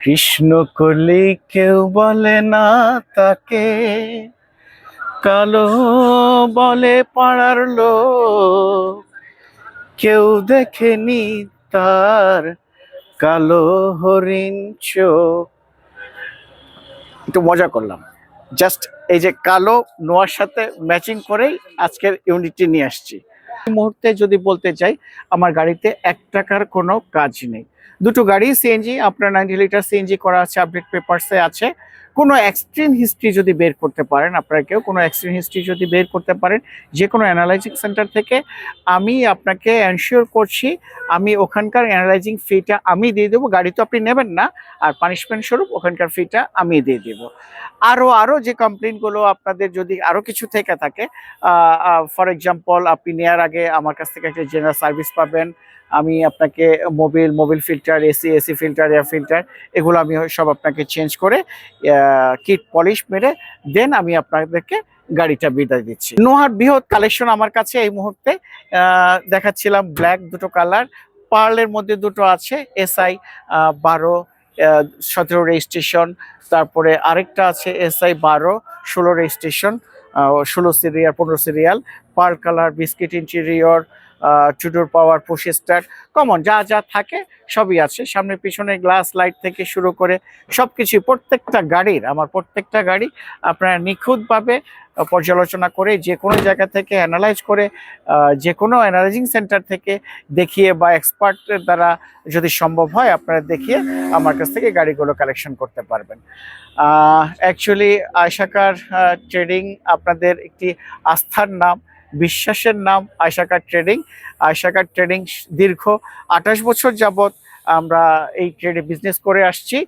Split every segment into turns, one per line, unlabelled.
কৃষ্ণ কলি কেউ বলে না তাকে, কালো বলে পাড়ার লোক। কেউ দেখেনি তার কালো হরিণ চোখ। একটু মজা করলাম, জাস্ট এই যে কালো নোয়ার সাথে ম্যাচিং করেই আজকের ইউনিটটি নিয়ে আসছি। এই মুহূর্তে যদি বলতে চাই, আমার গাড়িতে 1 টাকার কোনো কাজ নেই। দুটো গাড়ি সিএনজি, আপনার 90 লিটার সিএনজি করা আছে, আপডেট পেপারসে আছে। কোনো অ্যাক্সিডেন্ট হিস্ট্রি যদি বের করতে পারেন, আপনারা কেউ কোনো অ্যাক্সিডেন্ট হিস্ট্রি যদি বের করতে পারেন যে কোনো অ্যানালাইজিং সেন্টার থেকে, আমি আপনাকে এনশিওর করছি আমি ওখানকার অ্যানালাইজিং ফিটা আমি দিয়ে দেবো। গাড়ি তো আপনি নেবেন না, আর পানিশমেন্ট স্বরূপ ওখানকার ফিটা আমি দিয়ে দেবো। আরও যে কমপ্লেনগুলো আপনাদের যদি আরও কিছু থেকে থাকে, ফর এক্সাম্পল আপনি নেওয়ার আগে আমার কাছ থেকে একটা জেনারেল সার্ভিস পাবেন। আমি আপনাকে Mobil filter, AC filter, air filter, এগুলো আমি সব আপনাকে চেঞ্জ করে কিট পলিশ মেরে দেন আমি আপনাদেরকে গাড়িটা বিদায় দিচ্ছি। নোহার বৃহৎ কালেকশন আমার কাছে এই মুহূর্তে দেখাচ্ছিলাম। ব্ল্যাক দুটো কালার, পার্লের মধ্যে দুটো আছে, SI 12 17 রেজিস্ট্রেশন, তারপরে আরেকটা আছে SI 12 16 registration, 16 serial 15 serial, pearl colour, biscuit interior, two door power, push start, common যা থাকে সবই আছে। সামনে পিছনে গ্লাস লাইট থেকে শুরু করে সবকিছু, প্রত্যেকটা গাড়ি আপনারা নিখুঁতভাবে পর্যালোচনা করে যে কোনো জায়গা থেকে অ্যানালাইজ করে, যে কোনো অ্যানালাইজিং সেন্টার থেকে দেখিয়ে বা এক্সপার্টের দ্বারা যদি সম্ভব হয় আপনারা দেখিয়ে আমার কাছ থেকে গাড়িগুলো কালেকশন করতে পারবেন। অ্যাকচুয়ালি আয়শা কার ট্রেডিং আপনাদের একটি আস্থার নাম, বিশ্বাসের নাম। আয়শা কার ট্রেডিং দীর্ঘ 28 বছর যাবৎ আমরা এই ট্রেডে বিজনেস করে আসছি।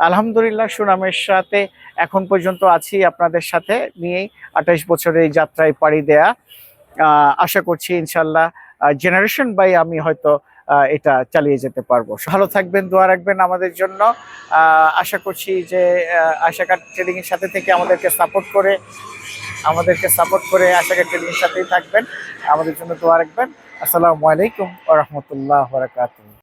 আলহামদুলিল্লাহ সুনামের সাথে এখন পর্যন্ত আছি আপনাদের সাথে নিয়েই 28 বছরের এই যাত্রায় পাড়ি দেয়া। আশা করছি ইনশাল্লাহ জেনারেশন বাই আমি হয়তো এটা চালিয়ে যেতে পারবো। ভালো থাকবেন, দোয়া রাখবেন আমাদের জন্য। আশা করছি যে আয়শা কার ট্রেডিং এর সাথে থেকে আমাদেরকে সাপোর্ট করে আশা কার ট্রেডিং এর সাথেই থাকবেন, আমাদের জন্য দোয়া রাখবেন। আসসালামু আলাইকুম ওয়া রাহমাতুল্লাহি ওয়া বারাকাতুহু।